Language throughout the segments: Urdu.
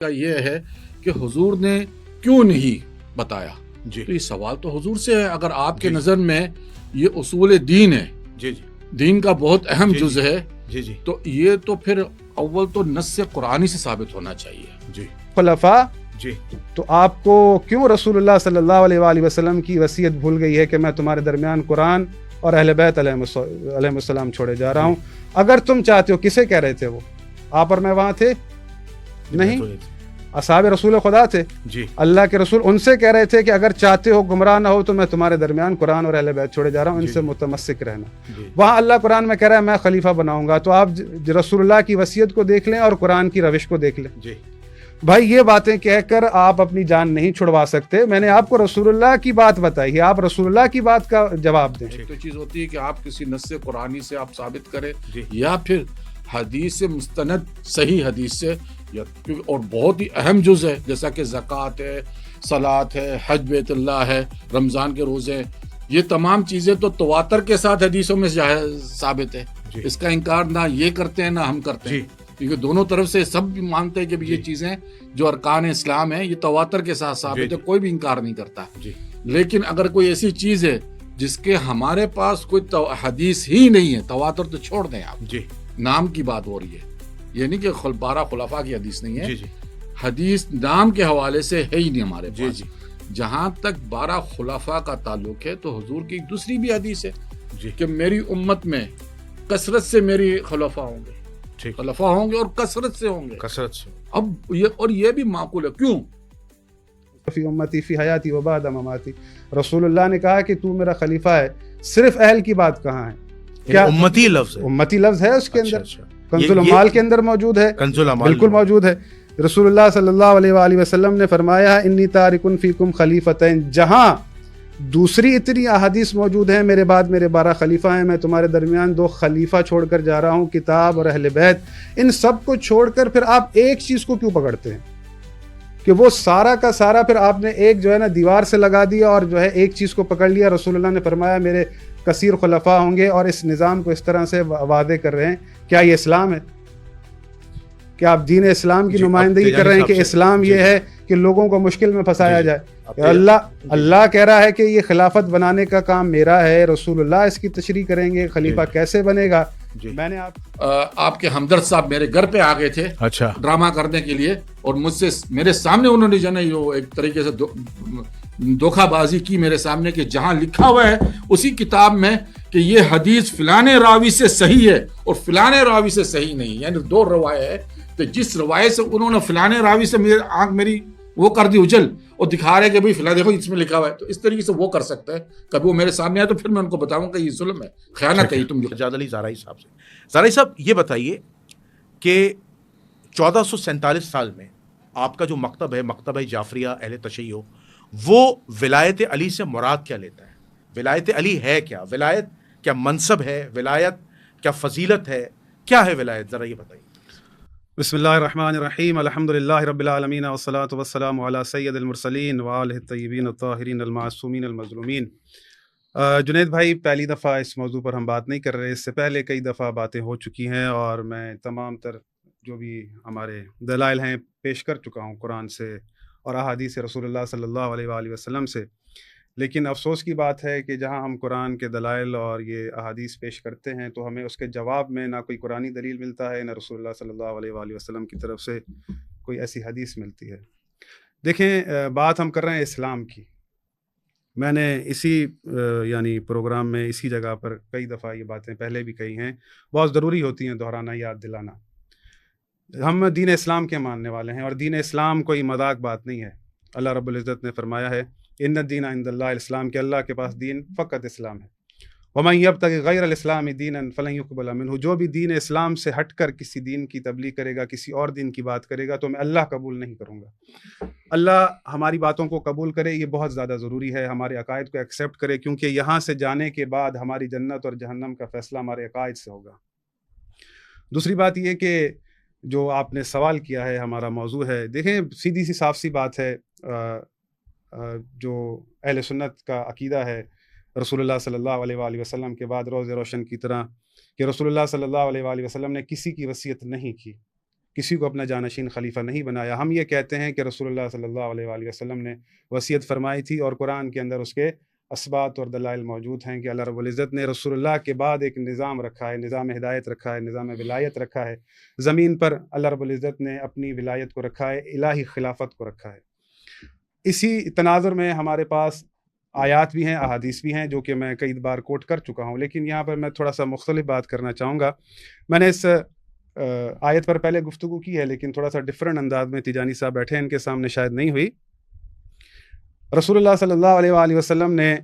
کا یہ ہے کہ حضور نے کیوں نہیں بتایا. جی تو یہ سوال تو حضور سے ہے. اگر آپ کے جی نظر میں یہ اصول دین ہے, جی جی دین کا بہت اہم جی جز ہے, جی جی تو یہ تو پھر اول تو نص قرآنی سے ثابت ہونا چاہیے. جی خلفاء. جی تو آپ کو کیوں رسول اللہ صلی اللہ علیہ وآلہ وسلم کی وصیت بھول گئی ہے کہ میں تمہارے درمیان قرآن اور اہل بیت علیہ السلام چھوڑے جا رہا ہوں؟ اگر تم چاہتے ہو, کسے کہہ رہے تھے وہ؟ آپ اور میں وہاں تھے نہیں, اصحاب رسول خدا تھے, جی اللہ کے رسول ان سے کہہ رہے تھے کہ اگر چاہتے ہو گمراہ نہ ہو تو میں تمہارے درمیان قرآن اور اہل بیت چھوڑے جا رہا ہوں, ان جی سے جی متمسک رہنا. جی وہاں اللہ قرآن میں کہہ رہا ہے میں خلیفہ بناؤں گا, تو آپ رسول اللہ کی وصیت کو دیکھ لیں اور قرآن کی روش کو دیکھ لیں. جی بھائی یہ باتیں کہہ کر آپ اپنی جان نہیں چھڑوا سکتے. میں نے آپ کو رسول اللہ کی بات بتائی ہے, آپ رسول اللہ کی بات کا جواب دیں. ایک تو چیز ہوتی ہے کہ آپ کسی نص قرآنی سے آپ ثابت کریں جی یا پھر حدیث سے مستند صحیح حدیث سے, یا اور بہت ہی اہم جز ہے جیسا کہ زکوٰۃ ہے, صلاۃ ہے, حج بیت اللہ ہے, رمضان کے روزے, یہ تمام چیزیں تو تواتر کے ساتھ حدیثوں میں ثابت ہے. جی اس کا انکار نہ یہ کرتے ہیں نہ ہم کرتے ہیں, جی کیونکہ دونوں طرف سے سب بھی مانتے ہیں کہ یہ چیزیں جو ارکان اسلام ہیں یہ تواتر کے ساتھ ثابت ہے, کوئی بھی انکار نہیں کرتا. جی لیکن اگر کوئی ایسی چیز ہے جس کے ہمارے پاس کوئی حدیث ہی نہیں ہے, تواتر تو چھوڑ دیں آپ, جی نام کی بات ہو رہی ہے, یہ نہیں کہ 12 خلفاء کی حدیث نہیں ہے, جی جی حدیث نام کے حوالے سے ہے ہی نہیں ہمارے جی پاس. جی جہاں تک 12 خلفاء کا تعلق ہے تو حضور کی دوسری بھی حدیث ہے جی کہ میری امت میں کثرت سے میری خلفاء ہوں گے, ٹھیک خلفاء ہوں گے اور کثرت سے ہوں گے. کثرت سے اب یہ بھی معقول ہے. کیوں؟ فی امتی فی حیاتی و بعد مماتی. رسول اللہ نے کہا کہ تو میرا خلیفہ ہے, صرف اہل کی بات کہاں ہے؟ کیا امتی لفظ ہے؟ امتی لفظ ہے اس کے اچھا اندر, اچھا, کنز العمال کے اندر موجود ہے, کنز العمال بالکل موجود ہے. رسول اللہ صلی اللہ علیہ وآلہ وسلم نے فرمایا انی تارکن فیکم خلیفتین, جہاں دوسری اتنی احادیث موجود ہیں میرے بعد میرے 12 خلیفہ ہیں, میں تمہارے درمیان 2 خلیفہ چھوڑ کر جا رہا ہوں, کتاب اور اہل بیت. ان سب کو چھوڑ کر پھر آپ ایک چیز کو کیوں پکڑتے ہیں کہ وہ سارا کا سارا پھر آپ نے ایک جو ہے نا دیوار سے لگا دیا اور جو ہے ایک چیز کو پکڑ لیا. رسول اللہ نے فرمایا میرے کثیر خلفاء ہوں گے, اور اس نظام کو اس طرح سے وعدے کر رہے ہیں. کیا یہ اسلام ہے؟ کیا آپ دین اسلام کی نمائندگی کر رہے ہیں کہ اسلام یہ ہے کہ لوگوں کو مشکل میں پھنسایا جائے؟ اللہ کہہ رہا ہے کہ یہ خلافت بنانے کا کام میرا ہے, رسول اللہ اس کی تشریح کریں گے, خلیفہ کیسے بنے گا. میں نے آپ کے ہمدرد صاحب میرے گھر پہ آ گئے تھے اچھا ڈرامہ کرنے کے لیے, اور مجھ سے میرے سامنے انہوں نے جو ہے ایک طریقے سے دھوکہ بازی کی میرے سامنے کہ جہاں لکھا ہوا ہے اسی کتاب میں کہ یہ حدیث فلانے راوی سے صحیح ہے اور فلانے راوی سے صحیح نہیں, یعنی 2 روایت ہے. تو جس روایت سے انہوں نے فلانے راوی سے میری وہ کر دی اجل, اور دکھا رہے کہ بھئی فلاں دیکھو اس میں لکھا ہوا ہے, تو اس طریقے سے وہ کر سکتا ہے. کبھی وہ میرے سامنے آئے تو پھر میں ان کو بتاؤں کہ یہ ظلم ہے, خیانت ہے. تم جاد علی زارعی صاحب سے, زارعی صاحب یہ بتائیے کہ 1447 سال میں آپ کا جو مکتب ہے, مکتبہ جعفریہ اہل تشیع, وہ ولایت علی سے مراد کیا لیتا ہے؟ ولایت علی ہے کیا؟ ولایت کیا منصب ہے؟ ولایت کیا فضیلت ہے؟ کیا ہے ولایت؟ ذرا یہ بتائیے. بسم اللہ الرحمن الرحیم, الحمدللہ رب العالمین والصلاة والسلام علی سید المرسلین وآلہ الطیبین الطاہرین المعصومین المظلومین. جنید بھائی, پہلی دفعہ اس موضوع پر ہم بات نہیں کر رہے, اس سے پہلے کئی دفعہ باتیں ہو چکی ہیں, اور میں تمام تر جو بھی ہمارے دلائل ہیں پیش کر چکا ہوں قرآن سے اور احادیث رسول اللہ صلی اللہ علیہ وآلہ وسلم سے. لیکن افسوس کی بات ہے کہ جہاں ہم قرآن کے دلائل اور یہ احادیث پیش کرتے ہیں تو ہمیں اس کے جواب میں نہ کوئی قرآنی دلیل ملتا ہے, نہ رسول اللہ صلی اللہ علیہ وآلہ وسلم کی طرف سے کوئی ایسی حدیث ملتی ہے. دیکھیں, بات ہم کر رہے ہیں اسلام کی. میں نے اسی یعنی پروگرام میں اسی جگہ پر کئی دفعہ یہ باتیں پہلے بھی کہی ہیں, بہت ضروری ہوتی ہیں دہرانا, یاد دلانا. ہم دین اسلام کے ماننے والے ہیں, اور دین اسلام کوئی مذاق بات نہیں ہے. اللہ رب العزت نے فرمایا ہے ان الدین عند اللہ الاسلام, کہ اللہ کے پاس دین فقط اسلام ہے. ومن یبتغی غیر الاسلام دینا فلن یقبل منہ, جو بھی دین اسلام سے ہٹ کر کسی دین کی تبلیغ کرے گا, کسی اور دین کی بات کرے گا, تو میں اللہ قبول نہیں کروں گا. اللہ ہماری باتوں کو قبول کرے, یہ بہت زیادہ ضروری ہے. ہمارے عقائد کو ایکسیپٹ کرے, کیونکہ یہاں سے جانے کے بعد ہماری جنت اور جہنم کا فیصلہ ہمارے عقائد سے ہوگا. دوسری بات یہ کہ جو آپ نے سوال کیا ہے, ہمارا موضوع ہے, دیکھیں سیدھی سی صاف سی بات ہے, جو اہل سنت کا عقیدہ ہے رسول اللہ صلی اللہ علیہ وآلہ وسلم کے بعد روز روشن کی طرح, کہ رسول اللہ صلی اللہ علیہ وآلہ وسلم نے کسی کی وصیت نہیں کی. کسی کو اپنا جانشین خلیفہ نہیں بنایا. ہم یہ کہتے ہیں کہ رسول اللہ صلی اللہ علیہ وآلہ وسلم نے وصیت فرمائی تھی اور قرآن کے اندر اس کے اسبات اور دلائل موجود ہیں کہ اللہ رب العزت نے رسول اللہ کے بعد ایک نظام رکھا ہے, نظام ہدایت رکھا ہے, نظام ولایت رکھا ہے. زمین پر اللہ رب العزت نے اپنی ولایت کو رکھا ہے, الہی خلافت کو رکھا ہے. اسی تناظر میں ہمارے پاس آیات بھی ہیں, احادیث بھی ہیں, جو کہ میں کئی بار کوٹ کر چکا ہوں, لیکن یہاں پر میں تھوڑا سا مختلف بات کرنا چاہوں گا. میں نے اس آیت پر پہلے گفتگو کی ہے, لیکن تھوڑا سا ڈفرینٹ انداز میں تیجانی صاحب بیٹھے ہیں, ان کے سامنے شاید نہیں ہوئی. رسول اللہ صلی اللہ علیہ وآلہ وسلم نے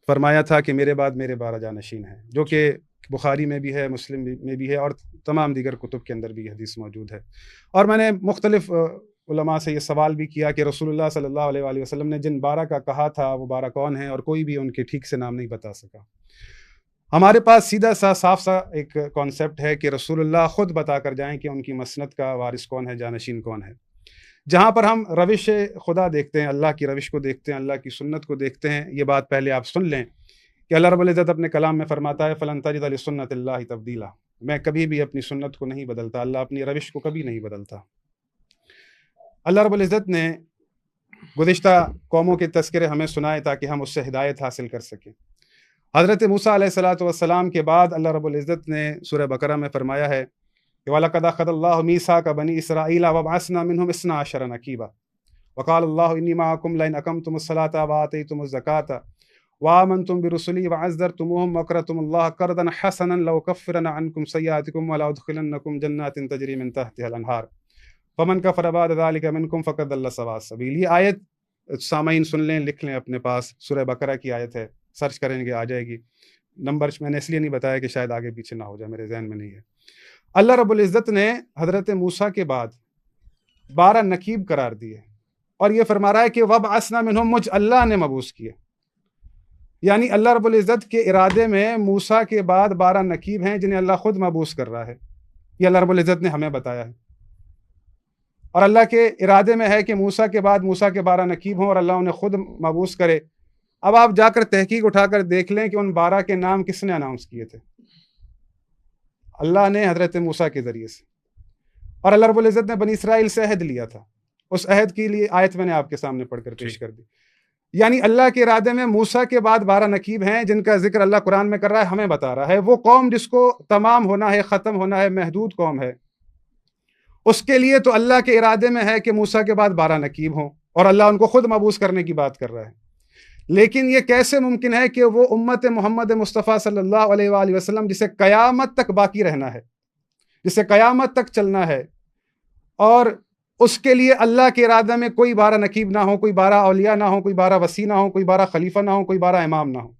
فرمایا تھا کہ میرے بعد میرے 12 جانشین ہیں, جو کہ بخاری میں بھی ہے, مسلم میں بھی ہے, اور تمام دیگر کتب کے اندر بھی حدیث موجود ہے. اور میں نے مختلف علماء سے یہ سوال بھی کیا کہ رسول اللہ صلی اللہ علیہ وآلہ وسلم نے جن 12 کا کہا تھا وہ 12 کون ہیں, اور کوئی بھی ان کے ٹھیک سے نام نہیں بتا سکا. ہمارے پاس سیدھا سا صاف سا ایک کانسیپٹ ہے کہ رسول اللہ خود بتا کر جائیں کہ ان کی مسند کا وارث کون ہے, جانشین کون ہے. جہاں پر ہم روش خدا دیکھتے ہیں, اللہ کی روش کو دیکھتے ہیں, اللہ کی سنت کو دیکھتے ہیں, یہ بات پہلے آپ سن لیں کہ اللہ رب العزت اپنے کلام میں فرماتا ہے فَلَن تَجِدَ لِسُنَّتِ اللَّهِ تَبْدِيلًا, میں کبھی بھی اپنی سنت کو نہیں بدلتا, اللہ اپنی روش کو کبھی نہیں بدلتا. اللہ رب العزت نے گزشتہ قوموں کے تذکرے ہمیں سنائے تاکہ ہم اس سے ہدایت حاصل کر سکیں. حضرت موسیٰ علیہ الصلوۃ والسلام کے بعد اللہ رب العزت نے سورہ بقرہ میں فرمایا ہے کہ وَلَقَدْ أَخَذَ اللَّهُ مِيثَاقَ بَنِي إِسْرَائِيلَ وَبَعَثْنَا مِنْهُمْ 12 نَقِيبًا وَقَالَ اللَّهُ إِنِّي مَعَكُمْ لَئِنْ أَقَمْتُمُ الصَّلَاةَ وَآتَيْتُمُ الزَّكَاةَ وَآمَنْتُمْ بِرُسُلِي وَعَزَّرْتُمُوهُمْ وَأَقْرَضْتُمُ اللَّهَ قَرْضًا حَسَنًا لَأُكَفِّرَنَّ عَنْكُمْ سَيِّئَاتِكُمْ وَلَأُدْخِلَنَّكُمْ جَنَّاتٍ تَجْرِي مِنْ تَحْتِهَا الْأَنْهَارُ فَمَنْ كَفَرَ بَعْدَ ذَلِكَ مِنْكُمْ فَقَدْ ضَلَّ سَوَاءَ السَّبِيلِ. یہ آیت سامعین سن لیں, لکھ لیں اپنے پاس, سورہ بقرہ کی آیت ہے, سرچ کریں گے آ جائے گی. نمبر میں نے اس لیے نہیں بتایا کہ شاید آگے پیچھے نہ ہو جائے, میرے ذہن میں نہیں ہے. اللہ رب العزت نے حضرت موسیٰ کے بعد 12 نقیب قرار دیے, اور یہ فرما رہا ہے کہ وَبْعَثْنَا مِنْهُمْ, مجھ اللہ نے مبعوث کیے. یعنی اللہ رب العزت کے ارادے میں موسیٰ کے بعد 12 نقیب ہیں جنہیں اللہ خود مبعوث کر رہا ہے. یہ اللہ رب العزت نے ہمیں بتایا ہے, اور اللہ کے ارادے میں ہے کہ موسیٰ کے بعد موسیٰ کے 12 نقیب ہوں اور اللہ انہیں خود مبعوث کرے. اب آپ جا کر تحقیق اٹھا کر دیکھ لیں کہ ان 12 کے نام کس نے اناؤنس کیے تھے. اللہ نے حضرت موسیٰ کے ذریعے سے, اور اللہ رب العزت نے بنی اسرائیل سے عہد لیا تھا. اس عہد کے لیے آیت میں نے آپ کے سامنے پڑھ کر پیش کر دی. یعنی اللہ کے ارادے میں موسیٰ کے بعد 12 نقیب ہیں جن کا ذکر اللہ قرآن میں کر رہا ہے, ہمیں بتا رہا ہے. وہ قوم جس کو تمام ہونا ہے, ختم ہونا ہے, محدود قوم ہے, اس کے لیے تو اللہ کے ارادے میں ہے کہ موسیٰ کے بعد 12 نقیب ہوں, اور اللہ ان کو خود مبعوث کرنے کی بات کر رہا ہے. لیکن یہ کیسے ممکن ہے کہ وہ امت محمد مصطفیٰ صلی اللہ علیہ وآلہ وسلم جسے قیامت تک باقی رہنا ہے, جسے قیامت تک چلنا ہے, اور اس کے لیے اللہ کے ارادہ میں کوئی 12 نقیب نہ ہو, کوئی 12 اولیاء نہ ہو, کوئی 12 وصی نہ ہو, کوئی 12 خلیفہ نہ ہو, کوئی 12 امام نہ ہو.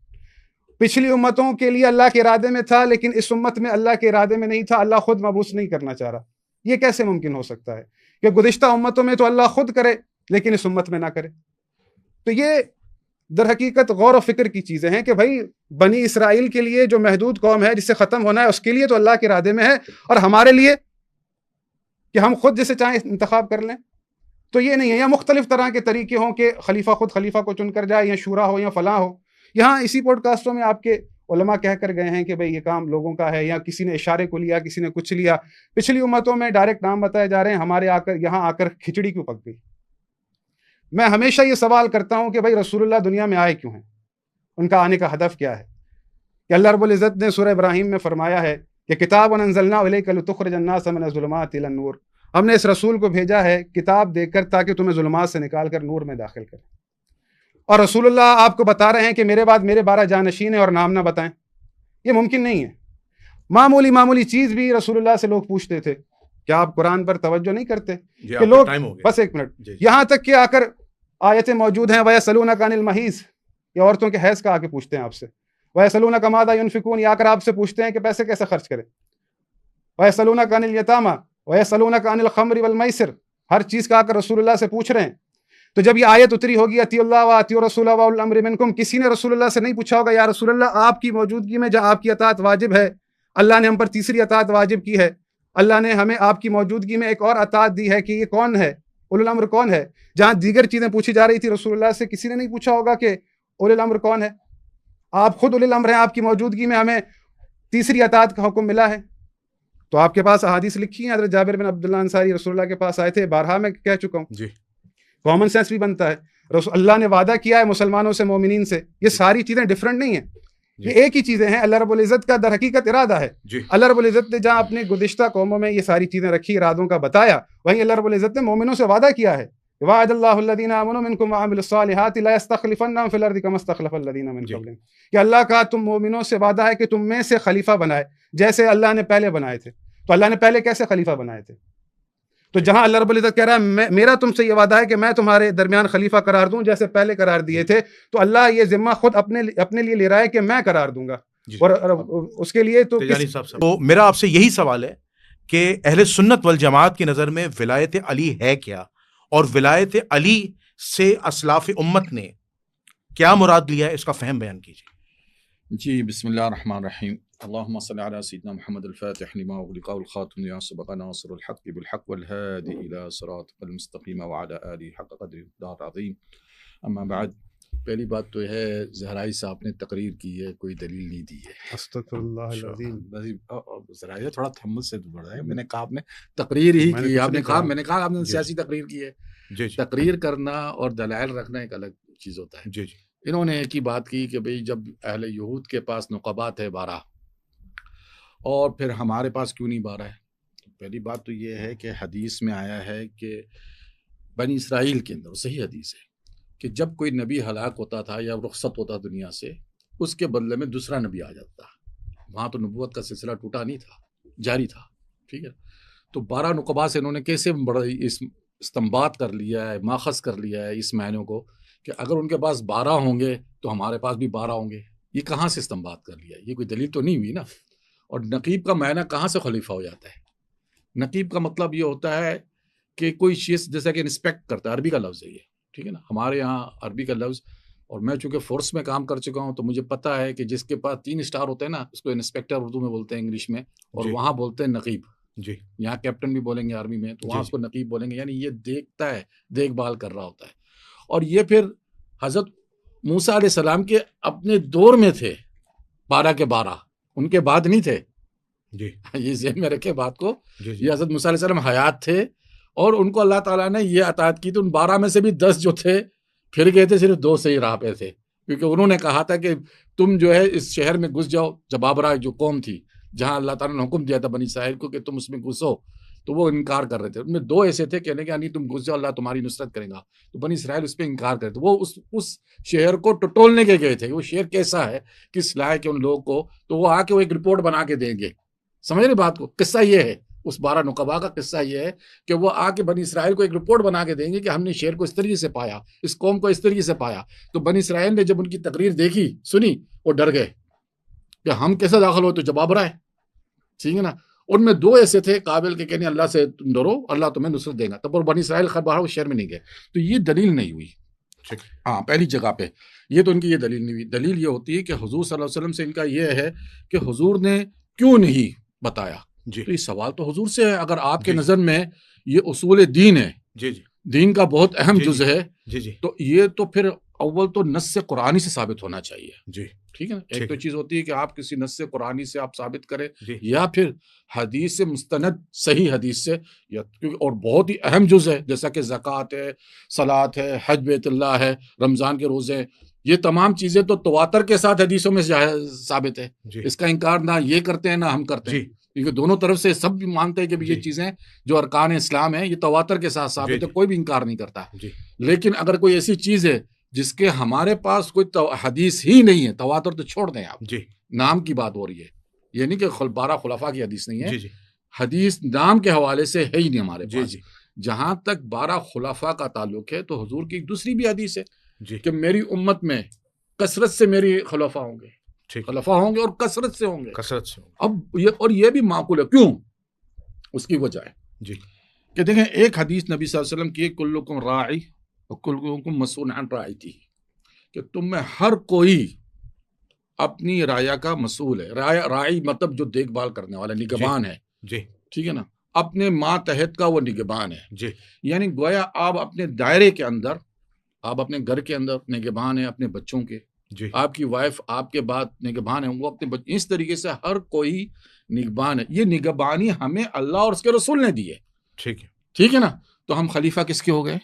پچھلی امتوں کے لیے اللہ کے ارادے میں تھا, لیکن اس امت میں اللہ کے ارادے میں نہیں تھا, اللہ خود مبعوث نہیں کرنا چاہ رہا. یہ کیسے ممکن ہو سکتا ہے کہ گزشتہ امتوں میں تو اللہ خود کرے لیکن اس امت میں نہ کرے؟ تو یہ در حقیقت غور و فکر کی چیزیں ہیں کہ بھائی بنی اسرائیل کے لیے جو محدود قوم ہے جس سے ختم ہونا ہے, اس کے لیے تو اللہ کے ارادے میں ہے, اور ہمارے لیے کہ ہم خود جسے چاہیں انتخاب کر لیں تو یہ نہیں ہے. یا مختلف طرح کے طریقے ہوں کہ خلیفہ خود خلیفہ کو چن کر جائے, یا شورا ہو, یا فلاں ہو. یہاں اسی پوڈ کاسٹوں میں آپ کے علماء کہہ کر گئے ہیں کہ بھئی یہ کام لوگوں کا ہے, یا کسی نے اشارے کو لیا, کسی نے کچھ لیا. پچھلی امتوں میں ڈائریکٹ نام بتائے جا رہے ہیں, ہمارے یہاں آ کر کھچڑی کیوں پک گئی؟ میں ہمیشہ یہ سوال کرتا ہوں کہ بھئی رسول اللہ دنیا میں آئے کیوں ہیں, ان کا آنے کا ہدف کیا ہے؟ کہ اللہ رب العزت نے سورہ ابراہیم میں فرمایا ہے کہ کتاب انزلنا الیک لتخرج الناس من الظلمات الی النور, ہم نے اس رسول کو بھیجا ہے کتاب دے کر تاکہ تمہیں ظلمات سے نکال کر نور میں داخل کرے. اور رسول اللہ آپ کو بتا رہے ہیں کہ میرے بعد میرے 12 جانشین ہیں اور نام نہ بتائیں. یہ ممکن نہیں ہے. معمولی چیز بھی رسول اللہ سے لوگ پوچھتے تھے. کیا آپ قرآن پر توجہ نہیں کرتے کہ لوگ, بس ایک منٹ, یہاں تک کہ آ کر آیتیں موجود ہیں وَيَسْأَلُونَكَ عَنِ الْمَحِيضِ, یہ عورتوں کے حیض کا آ کے پوچھتے ہیں آپ سے. وَيَسْأَلُونَكَ مَاذَا يُنْفِقُونَ, یہ آ کر آپ سے پوچھتے ہیں کہ پیسے کیسے خرچ کریں. وَيَسْأَلُونَكَ عَنِ الْيَتَامَى وَيَسْأَلُونَكَ عَنِ الْخَمْرِ وَالْمَيْسِرِ, ہر چیز کا آ کر رسول اللہ سے پوچھ رہے ہیں. تو جب یہ آیت اتری ہوگی اطیعوا اللہ واطیعوا الرسول واولی الامر منکم, کسی نے رسول اللہ سے نہیں پوچھا ہوگا یا رسول اللہ آپ کی موجودگی میں جہاں آپ کی اطاعت واجب ہے, اللہ نے ہم پر تیسری اطاعت واجب کی ہے, اللہ نے ہمیں آپ کی موجودگی میں ایک اور اطاعت دی ہے کہ یہ کون ہے, اولی الامر کون ہے. جہاں دیگر چیزیں پوچھی جا رہی تھی رسول اللہ سے, کسی نے نہیں پوچھا ہوگا کہ اولی الامر کون ہے. آپ خود اولی الامر ہیں, آپ کی موجودگی میں ہمیں تیسری اطاعت کا حکم ملا ہے. تو آپ کے پاس احادیث لکھی ہیں، حضرت جابر بن عبداللہ انصاری رسول اللہ کے پاس آئے تھے، بارہا میں کہہ چکا ہوں. جی کامن سینس بھی بنتا ہے. اللہ نے وعدہ کیا ہے مسلمانوں سے، مومنین سے. یہ ساری چیزیں ڈفرنٹ نہیں ہیں، یہ ایک ہی چیزیں ہیں. اللہ رب العزت کا در حقیقت ارادہ ہے. جی اللہ رب العزت نے جہاں اپنے گزشتہ قوموں میں یہ ساری چیزیں رکھی، ارادوں کا بتایا، وہیں اللہ رب العزت نے مومنوں سے وعدہ کیا ہے. وعد اللہ الذین آمنوا منکم وعملوا الصالحات لا یستخلفنہم فی الارض کما استخلف الذین من قبلہم. کہ اللہ کا تم مومنوں سے وعدہ ہے کہ تم میں سے خلیفہ بنائے جیسے اللہ نے پہلے بنائے تھے. تو اللہ نے پہلے کیسے خلیفہ بنائے تھے؟ تو جہاں اللہ رب العزت کہہ رہا ہے میرا تم سے یہ وعدہ ہے کہ میں تمہارے درمیان خلیفہ قرار دوں جیسے پہلے قرار دیے تھے، تو اللہ یہ ذمہ خود اپنے لیے لے رہا ہے کہ میں قرار دوں گا. اور اس کے لیے تو میرا آپ سے یہی سوال ہے کہ اہل سنت والجماعت کی نظر میں ولایت علی ہے کیا، اور ولایت علی سے اسلاف امت نے کیا مراد لیا ہے، اس کا فہم بیان کیجیے. جی بسم اللہ الرحمن الرحیم. اللهم صل على سيدنا محمد الفاتح لما أغلق والخاتم لما سبق ناصر الحق بالحق والهادي إلى صراطك المستقيم وعلى آله حق قدره ومقداره العظيم. اما بعد، پہلی بات تو ہے زہرائی صاحب نے تقریر کی ہے، کوئی دلیل نہیں دی ہے. استغفر اللہ العظیم. زہرائی تھوڑا تھمل سے بڑھ رہا ہے. میں نے کہا آپ نے تقریر ہی کی، آپ نے کہا، میں نے کہا آپ نے سیاسی تقریر کی ہے. تقریر کرنا اور دلائل رکھنا ایک الگ چیز ہوتا ہے. انہوں نے ایک ہی بات کی کہ بھئی جب اہل یہود کے پاس نقبات ہے 12 اور پھر ہمارے پاس کیوں نہیں 12 ہے؟ پہلی بات تو یہ ہے کہ حدیث میں آیا ہے کہ بنی اسرائیل کے اندر صحیح حدیث ہے کہ جب کوئی نبی ہلاک ہوتا تھا یا رخصت ہوتا دنیا سے، اس کے بدلے میں دوسرا نبی آ جاتا. وہاں تو نبوت کا سلسلہ ٹوٹا نہیں تھا، جاری تھا. ٹھیک ہے، تو 12 نقبا سے انہوں نے کیسے بڑا استنباط کر لیا ہے، ماخذ کر لیا ہے اس معنوں کو کہ اگر ان کے پاس 12 ہوں گے تو ہمارے پاس بھی 12 ہوں گے. یہ کہاں سے استنباط کر لیا؟ یہ کوئی دلیل تو نہیں ہوئی نا. اور نقیب کا معنی کہاں سے خلیفہ ہو جاتا ہے؟ نقیب کا مطلب یہ ہوتا ہے کہ کوئی شخص جیسا کہ انسپیکٹ کرتا ہے، عربی کا لفظ ہے یہ. ٹھیک ہے نا، ہمارے یہاں عربی کا لفظ، اور میں چونکہ فورس میں کام کر چکا ہوں تو مجھے پتہ ہے کہ جس کے پاس 3 اسٹار ہوتے ہیں نا، اس کو انسپیکٹر اردو میں بولتے ہیں انگلش میں، اور وہاں بولتے ہیں نقیب. جی یہاں کیپٹن بھی بولیں گے عربی میں، تو وہاں اس کو نقیب بولیں گے. یعنی یہ دیکھتا ہے، دیکھ بھال کر رہا ہوتا ہے. اور یہ پھر حضرت موسیٰ علیہ السلام کے اپنے دور میں تھے 12 کے 12، ان کے بعد نہیں تھے. جی یہ ذہن میں رکھے بات کو. یہ حضرت موسیٰ علیہ السلام حیات تھے اور ان کو اللہ تعالیٰ نے یہ عطیت کی تھی. ان 12 میں سے بھی 10 جو تھے پھر گئے تھے، صرف 2 سے ہی راہ پہ تھے، کیونکہ انہوں نے کہا تھا کہ تم جو ہے اس شہر میں گھس جاؤ. جبابرہ جو قوم تھی جہاں اللہ تعالیٰ نے حکم دیا تھا بنی اسرائیل کو کہ تم اس میں گھسو، تو وہ انکار کر رہے تھے. ان میں 2 ایسے تھے کہنے کہ نہیں تم گھس جاؤ، اللہ تمہاری نصرت کرے گا. تو بنی اسرائیل اس پہ انکار کرے تھے. وہ اس شہر کو ٹٹولنے کے گئے تھے. وہ شہر کیسا ہے، کس لائق ہے ان لوگوں کو، تو وہ آ کے وہ ایک رپورٹ بنا کے دیں گے. سمجھ رہے بات کو؟ قصہ یہ ہے، اس 12 نقبا کا قصہ یہ ہے کہ وہ آ کے بنی اسرائیل کو ایک رپورٹ بنا کے دیں گے کہ ہم نے شہر کو اس طریقے سے پایا، اس قوم کو اس طریقے سے پایا. تو بنی اسرائیل نے جب ان کی تقریر دیکھی، سنی، وہ ڈر گئے کہ ہم کیسے داخل ہوئے، تو جبابرہ ہے. ٹھیک ہے نا. ان میں 2 ایسے تھے قابل کے کہنے اللہ سے تم ڈرو، اللہ تمہیں نصرت دے گا. تب اور بنی اسرائیل باہر اس شہر میں نہیں گئے. تو یہ دلیل نہیں ہوئی. ہاں پہلی جگہ پہ یہ تو ان کی یہ دلیل نہیں ہوئی. دلیل یہ ہوتی ہے کہ حضور صلی اللہ علیہ وسلم سے ان کا یہ ہے کہ حضور نے کیوں نہیں بتایا. تو یہ سوال تو حضور سے ہے. اگر آپ کے نظر میں یہ اصول دین ہے، دین کا بہت اہم جز ہے، تو یہ تو پھر اول تو نص قرآنی سے ثابت ہونا چاہیے. ٹھیک ہے نا. ایک تو چیز ہوتی ہے کہ آپ کسی نص قرآنی سے آپ ثابت کریں یا پھر حدیث سے مستند صحیح حدیث سے، یا اور بہت ہی اہم جز ہے جیسا کہ زکوٰۃ ہے، صلاۃ ہے، حج بیت اللہ ہے، رمضان کے روزے ہیں. یہ تمام چیزیں تو تواتر کے ساتھ حدیثوں میں ثابت ہے. اس کا انکار نہ یہ کرتے ہیں نہ ہم کرتے ہیں، کیونکہ دونوں طرف سے سب بھی مانتے ہیں کہ یہ چیزیں جو ارکان اسلام ہیں یہ تواتر کے ساتھ ثابت ہے، کوئی بھی انکار نہیں کرتا. لیکن اگر کوئی ایسی چیز ہے جس کے ہمارے پاس کوئی حدیث ہی نہیں ہے، تواتر تو چھوڑ دیں آپ، نام کی بات ہو رہی ہے. یہ نہیں کہ 12 خلفاء کی حدیث نہیں ہے، حدیث نام کے حوالے سے ہے ہی نہیں ہمارے پاس. جہاں تک 12 خلفاء کا تعلق ہے تو حضور کی دوسری بھی حدیث ہے کہ میری امت میں کثرت سے میری خلفاء ہوں گے، خلفاء ہوں گے اور کثرت سے ہوں گے. اب یہ بھی معقول ہے. کیوں؟ اس کی وجہ ہے کہ دیکھیں ایک حدیث نبی صلی اللہ علیہ وسلم کی، کلکم راعی وکلکم مسئول عن رعیتہ، کہ تم میں ہر کوئی اپنی رعایا کا مسئول ہے. راعی مطلب جو دیکھ بھال کرنے والا، نگہبان ہے. ٹھیک ہے نا. اپنے ماتحت کا وہ نگہبان ہے. یعنی گویا آپ اپنے دائرے کے اندر، آپ اپنے گھر کے اندر نگہبان ہیں اپنے بچوں کے. آپ کی وائف آپ کے بعد نگہبان ہے، وہ اپنے اس طریقے سے ہر کوئی نگبان ہے. یہ نگبانی ہمیں اللہ اور اس کے رسول نے دی ہے. ٹھیک ہے نا. تو ہم خلیفہ کس کے ہو گئے؟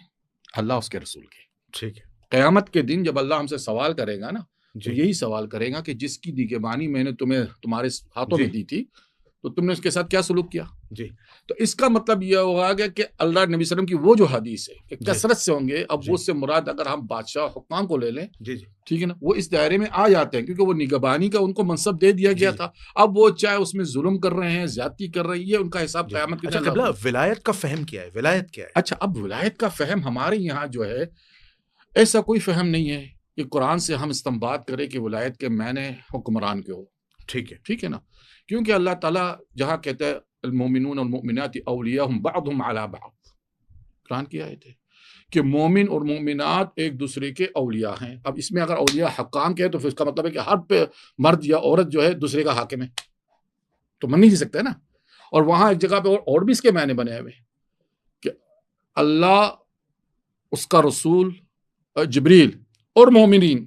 اللہ اس کے رسول کے. ٹھیک ہے. قیامت کے دن جب اللہ ہم سے سوال کرے گا نا تو یہی سوال کرے گا کہ جس کی نگبانی میں نے تمہارے ہاتھوں میں دی تھی تو تم نے اس کے ساتھ کیا سلوک کیا. جی. تو اس کا مطلب یہ ہوگا کہ اللہ نبی صلی اللہ علیہ وسلم کی وہ جو حدیث ہے کہ کثرت سے ہوں گے. اب وہ سے مراد اگر ہم بادشاہ حکام کو لے لیں ٹھیک ہے نا, وہ اس دائرے میں آ جاتے ہیں کیونکہ وہ نگبانی کا ان کو منصب دے دیا گیا تھا. اب وہ چاہے اس میں ظلم کر رہے ہیں, زیادتی کر رہے ہیں, یہ ان کا حساب قیامت کے دن. قبلہ ولایت کا فہم کیا ہے؟ ولایت کیا ہے؟ اچھا, اب ولایت کا فہم ہمارے یہاں جو ہے ایسا کوئی فہم نہیں ہے کہ قرآن سے ہم استنباط کریں کہ ولایت کے معنی حکمران کے ہو. ٹھیک ہے نا. کیونکہ اللہ تعالیٰ جہاں کہتا ہے المومنون والمؤمنات اولیاءهم بعضهم على بعض, قرآن کی آیت ہے کہ مومن اور مومنات ایک دوسرے کے اولیاء ہیں. اب اس میں اگر اولیاء حقان کے تو پھر اس کا مطلب ہے کہ ہر مرد یا عورت جو ہے دوسرے کا حاکم ہے, تو من نہیں سکتا ہے نا. اور وہاں ایک جگہ پہ اور بھی اس کے معنی بنے ہوئے کہ اللہ, اس کا رسول, جبریل اور مومنین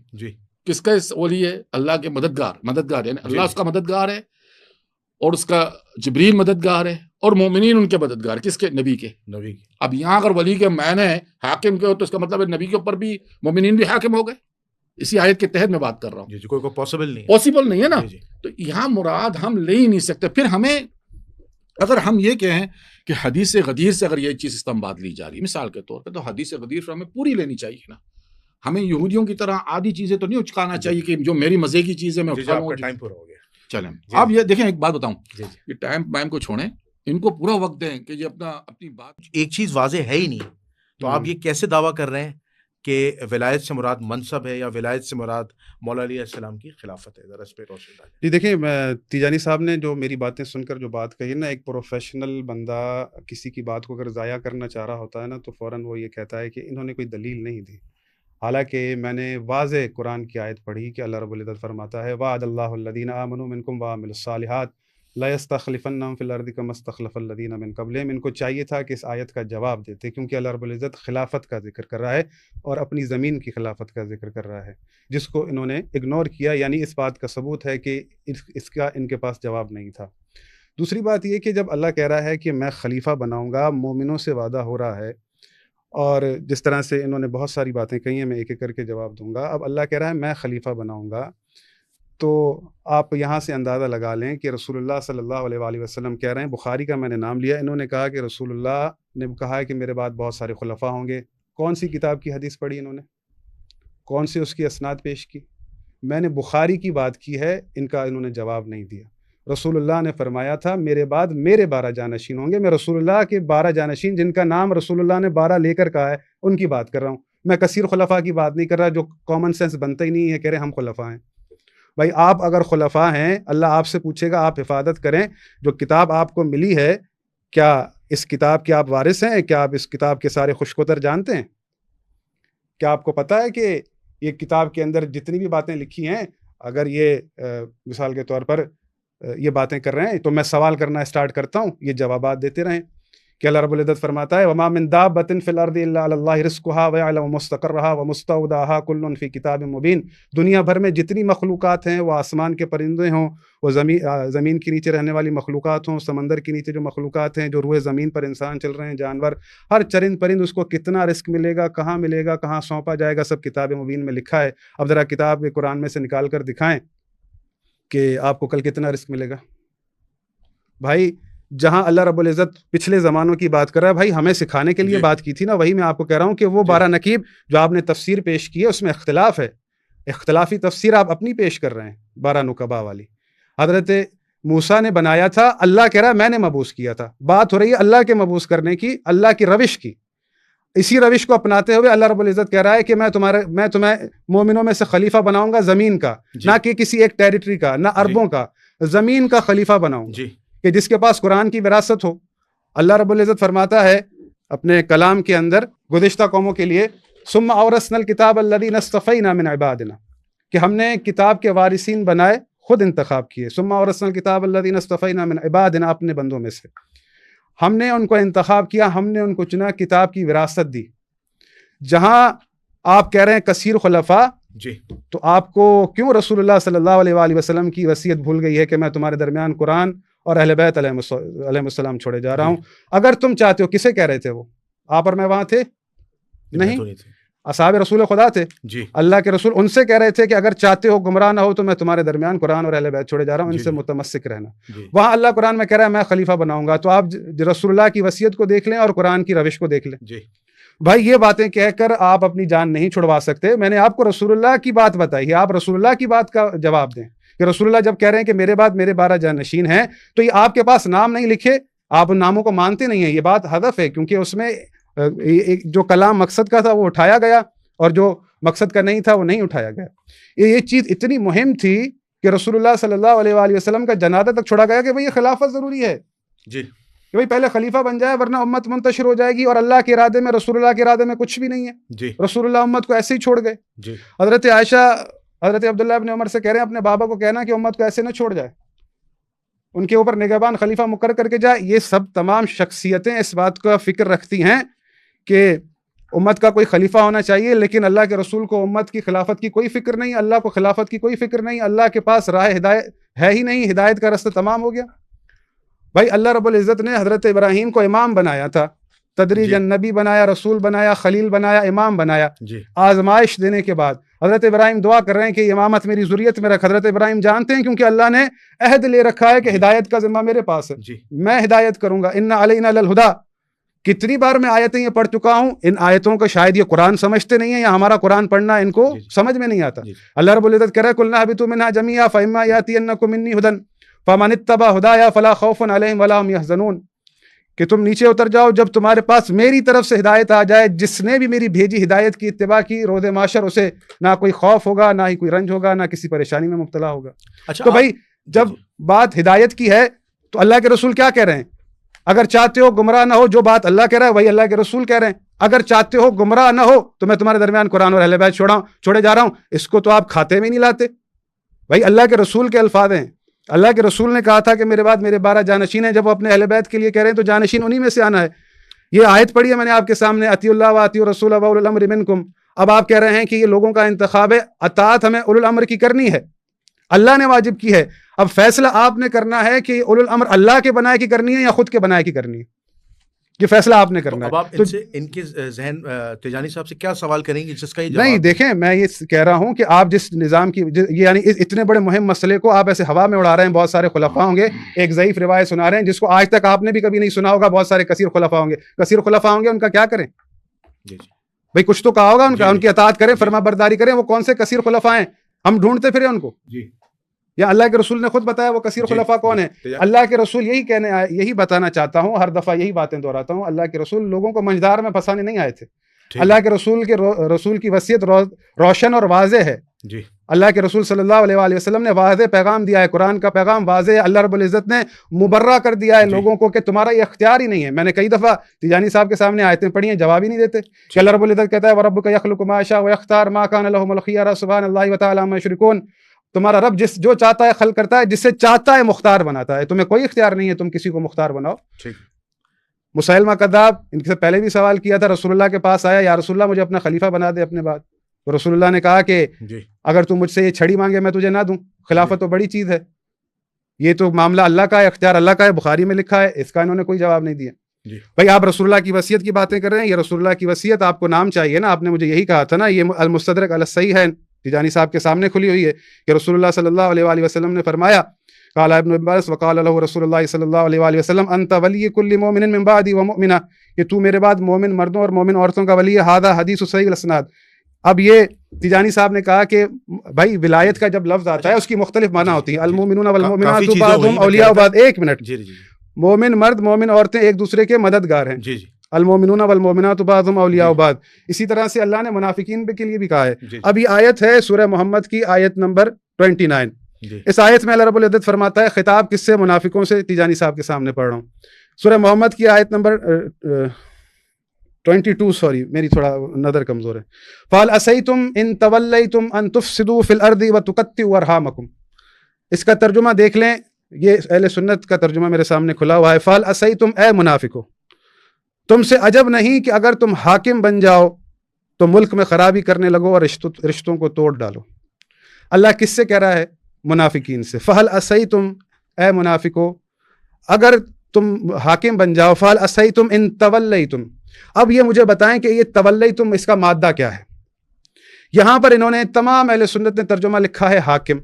کس کا ولی ہے؟ اللہ کے مددگار یعنی اللہ اس کا مددگار ہے اور اس کا جبریل مددگار ہے اور مومنین ان کے مددگار. کس کے؟ نبی کے. اب یہاں اگر ولی کے معنی حاکم کے ہو تو اس کا مطلب ہے نبی کے اوپر بھی مومنین بھی حاکم ہو گئے. اسی آیت کے تحت میں بات کر رہا ہوں. کوئی پاسبل نہیں ہے نا. تو یہاں مراد ہم لے ہی نہیں سکتے. پھر ہمیں اگر ہم یہ کہیں کہ حدیث غدیر سے اگر یہ چیز استنباط لی جا رہی ہے مثال کے طور پہ, تو حدیث غدیر سے ہمیں پوری لینی چاہیے نا. ہمیں یہودیوں کی طرح آدھی چیزیں تو نہیں اچکانا چاہیے کہ جو میری مزے کی چیز ہے میں اٹھا لوں. ٹائم پورا ہو گیا. چلیں آپ یہ دیکھیں, ایک بات بتاؤں, یہ ٹائم کو چھوڑیں, ان کو پورا وقت دیں کہ یہ اپنی بات. ایک چیز واضح ہے ہی نہیں, تو آپ یہ کیسے دعویٰ کر رہے ہیں کہ ولایت سے مراد منصب ہے یا ولایت سے مراد مولا علیہ السلام کی خلافت ہے؟ ذرا اس پہ روشنی ڈالیں. جی دیکھیں, تیجانی صاحب نے جو میری باتیں سن کر جو بات کہی نا, ایک پروفیشنل بندہ کسی کی بات کو اگر ضائع کرنا چاہ رہا ہوتا ہے نا تو فوراً وہ یہ کہتا ہے کہ انہوں نے کوئی دلیل نہیں دی. حالانکہ میں نے واضح قرآن کی آیت پڑھی کہ اللہ رب العزت فرماتا ہے وعد اللہ الذین آمنوا منکم وعملوا الصالحات لا یستخلفنہم فی الارض کما استخلف الذین من قبلہم. ان کو چاہیے تھا کہ اس آیت کا جواب دیتے, کیونکہ اللہ رب العزت خلافت کا ذکر کر رہا ہے اور اپنی زمین کی خلافت کا ذکر کر رہا ہے, جس کو انہوں نے اگنور کیا. یعنی اس بات کا ثبوت ہے کہ اس کا ان کے پاس جواب نہیں تھا. دوسری بات یہ کہ جب اللہ کہہ رہا ہے کہ میں خلیفہ بناؤں گا, مومنوں سے وعدہ ہو رہا ہے, اور جس طرح سے انہوں نے بہت ساری باتیں کہی ہیں میں ایک ایک کر کے جواب دوں گا. اب اللہ کہہ رہا ہے میں خلیفہ بناؤں گا, تو آپ یہاں سے اندازہ لگا لیں کہ رسول اللہ صلی اللہ علیہ وآلہ وسلم کہہ رہے ہیں, بخاری کا میں نے نام لیا, انہوں نے کہا کہ رسول اللہ نے کہا ہے کہ میرے بعد بہت سارے خلفاء ہوں گے. کون سی کتاب کی حدیث پڑھی انہوں نے؟ کون سی اس کی اسناد پیش کی؟ میں نے بخاری کی بات کی ہے, ان کا انہوں نے جواب نہیں دیا. رسول اللہ نے فرمایا تھا میرے بعد میرے 12 جانشین ہوں گے. میں رسول اللہ کے 12 جانشین جن کا نام رسول اللہ نے 12 لے کر کہا ہے ان کی بات کر رہا ہوں. میں کثیر خلفاء کی بات نہیں کر رہا جو کامن سینس بنتا ہی نہیں ہے, کہہ رہے ہم خلفاء ہیں. بھائی آپ اگر خلفاء ہیں, اللہ آپ سے پوچھے گا, آپ حفاظت کریں. جو کتاب آپ کو ملی ہے, کیا اس کتاب کے آپ وارث ہیں؟ کیا آپ اس کتاب کے سارے خوشکتر جانتے ہیں؟ کیا آپ کو پتہ ہے کہ یہ کتاب کے اندر جتنی بھی باتیں لکھی ہیں, اگر یہ مثال کے طور پر یہ باتیں کر رہے ہیں تو میں سوال کرنا اسٹارٹ کرتا ہوں, یہ جوابات دیتے رہیں. کہ اللہ رب العزت فرماتا ہے وما من دابۃ فی الارض الا علی اللہ رزقها ویعلم مستقرها ومستودعها کل فی کتاب مبین. دنیا بھر میں جتنی مخلوقات ہیں, وہ آسمان کے پرندے ہوں, وہ زمین کے نیچے رہنے والی مخلوقات ہوں, سمندر کے نیچے جو مخلوقات ہیں, جو روئے زمین پر انسان چل رہے ہیں, جانور, ہر چرند پرند اس کو کتنا رزق ملے گا, کہاں ملے گا, کہاں سونپا جائے گا, سب کتاب مبین میں لکھا ہے. اب ذرا کتاب قرآن میں سے نکال کر دکھائیں کہ آپ کو کل کتنا رزق ملے گا. بھائی جہاں اللہ رب العزت پچھلے زمانوں کی بات کر رہا ہے, بھائی ہمیں سکھانے کے لیے بات کی تھی نا, وہی میں آپ کو کہہ رہا ہوں کہ وہ 12 نقیب جو آپ نے تفسیر پیش کی ہے اس میں اختلاف ہے, اختلافی تفسیر آپ اپنی پیش کر رہے ہیں 12 نقبا والی. حضرت موسیٰ نے بنایا تھا, اللہ کہہ رہا ہے میں نے مبعوث کیا تھا. بات ہو رہی ہے اللہ کے مبعوث کرنے کی, اللہ کی روش کی. اسی روش کو اپناتے ہوئے اللہ رب العزت کہہ رہا ہے کہ میں تمہیں مومنوں میں سے خلیفہ بناؤں گا زمین کا, نہ کہ کسی ایک ٹیریٹری کا, نہ عربوں کا, زمین کا خلیفہ بناؤں گا کہ جس کے پاس قرآن کی وراثت ہو. اللہ رب العزت فرماتا ہے اپنے کلام کے اندر گزشتہ قوموں کے لیے ثم اورثنا الکتاب الذین اصطفینا من عبادنا, کہ ہم نے کتاب کے وارثین بنائے, خود انتخاب کیے. ثم اورثنا الکتاب الذین اصطفینا من عبادنا, اپنے بندوں میں سے ہم نے ان کو انتخاب کیا, ہم نے ان کو چنا, کتاب کی وراثت دی. جہاں آپ کہہ رہے ہیں کثیر خلفاء, تو آپ کو کیوں رسول اللہ صلی اللہ علیہ وآلہ وسلم کی وصیت بھول گئی ہے کہ میں تمہارے درمیان قرآن اور اہل بیت علیہ السلام چھوڑے جا رہا ہوں. اگر تم چاہتے ہو, کسے کہہ رہے تھے وہ؟ آپ اور میں وہاں تھے نہیں, اصحاب رسول خدا تھے جی. اللہ کے رسول ان سے کہہ رہے تھے کہ اگر چاہتے ہو گمراہ نہ ہو تو میں تمہارے درمیان قرآن اور اہل بیت چھوڑے جا رہا ہوں, ان سے متمسک رہنا. وہاں اللہ قرآن میں کہہ رہا ہے میں خلیفہ بناؤں گا. تو آپ رسول اللہ کی وصیت کو دیکھ لیں اور قرآن کی روش کو دیکھ لیں. بھائی یہ باتیں کہہ کر آپ اپنی جان نہیں چھڑوا سکتے. میں نے آپ کو رسول اللہ کی بات بتائی ہے, آپ رسول اللہ کی بات کا جواب دیں کہ رسول اللہ جب کہہ رہے ہیں کہ میرے بعد میرے 12 جانشین ہیں, تو یہ آپ کے پاس نام نہیں لکھے, آپ ان ناموں کو مانتے نہیں ہیں. یہ بات ہدف ہے, کیونکہ اس میں جو کلام مقصد کا تھا وہ اٹھایا گیا اور جو مقصد کا نہیں تھا وہ نہیں اٹھایا گیا. یہ چیز اتنی مہم تھی کہ رسول اللہ صلی اللہ علیہ وآلہ وسلم کا جنازہ تک چھوڑا گیا کہ بھئی یہ خلافت ضروری ہے جی, کہ بھئی پہلے خلیفہ بن جائے ورنہ امت منتشر ہو جائے گی, اور اللہ کے ارادے میں, رسول اللہ کے ارادے میں کچھ بھی نہیں ہے. جی. رسول اللہ امت کو ایسے ہی چھوڑ گئے. جی. حضرت عائشہ حضرت عبداللہ ابن عمر سے کہہ رہے ہیں اپنے بابا کو کہنا کہ امت کو ایسے نہ چھوڑ جائے, ان کے اوپر نگہبان خلیفہ مقرر کر کے جائے. یہ سب تمام شخصیتیں اس بات کا فکر رکھتی ہیں کہ امت کا کوئی خلیفہ ہونا چاہیے, لیکن اللہ کے رسول کو امت کی خلافت کی کوئی فکر نہیں, اللہ کو خلافت کی کوئی فکر نہیں, اللہ کے پاس راہ ہدایت ہے ہی نہیں, ہدایت کا رستہ تمام ہو گیا. بھائی اللہ رب العزت نے حضرت ابراہیم کو امام بنایا تھا, تدریجاً نبی بنایا, رسول بنایا, خلیل بنایا, امام بنایا. آزمائش دینے کے بعد حضرت ابراہیم دعا کر رہے ہیں کہ امامت میری ذریت میں رکھ. حضرت ابراہیم جانتے ہیں کیونکہ اللہ نے عہد لے رکھا ہے کہ ہدایت کا ذمہ میرے پاس ہے, میں ہدایت کروں گا. ان علینا للہدیٰ, کتنی بار میں آیتیں یہ پڑھ چکا ہوں. ان آیتوں کا شاید یہ قرآن سمجھتے نہیں ہیں یا ہمارا قرآن پڑھنا ان کو سمجھ میں نہیں آتا. اللہ رب العزت کہہ رہا ہے قُلْنَا اهْبِطُوا مِنْهَا جَمِيعًا فَإِمَّا يَأْتِيَنَّكُم مِّنِّي هُدًى فَمَنِ اتَّبَعَ هُدَايَ فَلَا خَوْفٌ عَلَيْهِمْ وَلَا هُمْ يَحْزَنُونَ, کہ تم نیچے اتر جاؤ جب تمہارے پاس میری طرف سے ہدایت آ جائے. جس نے بھی میری بھیجی ہدایت کی اتباع کی, روز معاشر اسے نہ کوئی خوف ہوگا, نہ ہی کوئی رنج ہوگا, نہ کسی پریشانی میں مبتلا ہوگا. تو بھائی جب بات ہدایت کی ہے تو اللہ کے رسول کیا کہہ رہے ہیں؟ اگر چاہتے ہو گمراہ نہ ہو, جو بات اللہ کہہ رہا ہے وہی اللہ کے رسول کہہ رہے ہیں. اگر چاہتے ہو گمراہ نہ ہو تو میں تمہارے درمیان قرآن اور اہل بیت چھوڑے جا رہا ہوں. اس کو تو آپ کھاتے میں نہیں لاتے. بھائی اللہ کے رسول کے الفاظ ہیں, اللہ کے رسول نے کہا تھا کہ میرے بعد میرے 12 جانشین ہیں. جب وہ اپنے اہل بیت کے لیے کہہ رہے ہیں تو جانشین انہی میں سے آنا ہے. یہ آیت پڑھی ہے میں نے آپ کے سامنے, اطیعوا اللہ واطیعوا الرسول واولی الامر منکم. اب آپ کہہ رہے ہیں کہ یہ لوگوں کا انتخاب ہے, اطاعت ہمیں اولو الامر کی کرنی ہے, اللہ نے واجب کی ہے. اب فیصلہ آپ نے کرنا ہے کہ اولو الامر اللہ کے بنائے کی کرنی ہے یا خود کے بنائے کی کرنی ہے. یہ فیصلہ آپ نے کرنا ہے. اب آپ ان کے ذہن تیجانی صاحب سے کیا سوال کریں گے جس کا یہ نہیں دیکھیں, میں یہ کہہ رہا ہوں کہ آپ جس نظام کی یعنی اتنے بڑے مہم مسئلے کو آپ ایسے ہوا میں اڑا رہے ہیں. بہت سارے خلفاء ہوں گے, ایک ضعیف روایت سنا رہے ہیں جس کو آج تک آپ نے بھی کبھی نہیں سنا ہوگا. بہت سارے کثیر خلفاء ہوں گے, ان کا کیا کریں؟ بھائی کچھ تو کہا ہوگا ان کا, ان کی اطاعت کریں, فرما برداری کریں. وہ کون سے کثیر خلفاء ہیں؟ ہم ڈھونڈتے پھرے ان کو, یا اللہ کے رسول نے خود بتایا وہ کثیر خلفاء کون ہیں؟ اللہ کے رسول یہی بتانا چاہتا ہوں, ہر دفعہ یہی باتیں دہراتا ہوں. اللہ کے رسول لوگوں کو منجدار میں پھنسانے نہیں آئے تھے. اللہ کے رسول کی وصیت روشن اور واضح ہے. اللہ کے رسول صلی اللہ علیہ وآلہ وسلم نے واضح پیغام دیا ہے, قرآن کا پیغام واضح ہے. اللہ رب العزت نے مبرہ کر دیا ہے لوگوں کو کہ تمہارا یہ اختیار ہی نہیں ہے. میں نے کئی دفعہ تیجانی صاحب کے سامنے آیتیں پڑھی ہیں, جواب ہی نہیں دیتے کہ اللہ رب العزت کہتا ہے وَرَبُّكَ يَخْلُقُ مَا يَشَاءُ وَيَخْتَارُ مَا كَانَ لَهُمُ الْخِيَرَةُ سُبْحَانَ اللَّهِ وَتَعَالَى عَمَّا يُشْرِكُونَ. تمہارا رب جو چاہتا ہے خلق کرتا ہے, جس سے چاہتا ہے مختار بناتا ہے. تمہیں کوئی اختیار نہیں ہے تم کسی کو مختار بناؤ. مسیلمہ کذاب ان سے پہلے بھی سوال کیا تھا, رسول اللہ کے پاس آیا, یا رسول اللہ مجھے اپنا خلیفہ بنا دے اپنے بعد. تو رسول اللہ نے کہا کہ اگر تم مجھ سے یہ چھڑی مانگے میں تجھے نہ دوں. خلافت تو بڑی چیز ہے, یہ تو معاملہ اللہ کا ہے, اختیار اللہ کا ہے, بخاری میں لکھا ہے. اس کا انہوں نے کوئی جواب نہیں دیا. بھائی آپ رسول اللہ کی وصیت کی باتیں کر رہے ہیں, یہ رسول اللہ کی وصیت آپ کو نام چاہیے نا. آپ نے مجھے یہی کہا تھا نا, یہ المستدرک علی الصحیح ہے, تیجانی صاحب کے سامنے کھلی ہوئی ہے کہ رسول اللہ صلی اللہ علیہ وآلہ وسلم نے فرمایا, قال ابن عباس وقال له رسول اللہ صلی اللہ علیہ وآلہ وسلم انت ولی کل مومن من بعدی ومؤمنہ, کہ تو میرے بعد مومن مردوں اور مومن عورتوں کا ولی ہے. ھذا حدیث صحیح الاسناد. اب یہ تیجانی صاحب نے کہا کہ بھائی ولایت کا جب لفظ آتا ہے اس کی مختلف معنی ہوتی ہیں. المؤمنون والمؤمنات بعضهم اولیاء بعض. ایک منٹ, مومن مرد مومن عورتیں ایک دوسرے کے مددگار ہیں. المؤمنون والمؤمنات بعضهم اولیاء بعض. اسی طرح سے اللہ نے منافقین کے لیے بھی کہا ہے. اب یہ آیت ہے سورہ محمد کی آیت نمبر 29. اس آیت میں اللہ رب العزت فرماتا ہے, خطاب کس سے؟ منافقوں سے. تیجانی صاحب کے سامنے پڑھ رہا ہوں سورہ محمد کی آیت نمبر 22, سوری میری تھوڑا نظر کمزور ہے. فَهَلْ عَصَيْتُمْ إِن تَوَلَّيْتُمْ أَن تُفْسِدُوا فِي الْأَرْضِ وَتُقَطِّعُوا أَرْحَامَكُمْ. اس کا ترجمہ دیکھ لیں, یہ اہل سنت کا ترجمہ میرے سامنے کھلا ہوا ہے. فَهَلْ عَصَيْتُمْ, اے منافقو تم سے عجب نہیں کہ اگر تم حاکم بن جاؤ تو ملک میں خرابی کرنے لگو اور رشتوں کو توڑ ڈالو. اللہ کس سے کہہ رہا ہے؟ منافقین سے. فَهَلْ عَصَيْتُمْ, اے منافقو اگر تم حاکم بن جاؤ فال اسیتم ان تولیتم. اب یہ مجھے بتائیں کہ یہ تولیتم اس کا مادہ کیا ہے. یہاں پر انہوں نے تمام اہل سنت نے ترجمہ لکھا ہے حاکم,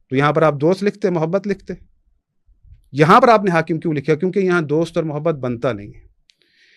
تو یہاں پر آپ دوست لکھتے, محبت لکھتے. یہاں پر آپ نے حاکم کیوں لکھا؟ کیونکہ یہاں دوست اور محبت بنتا نہیں ہے.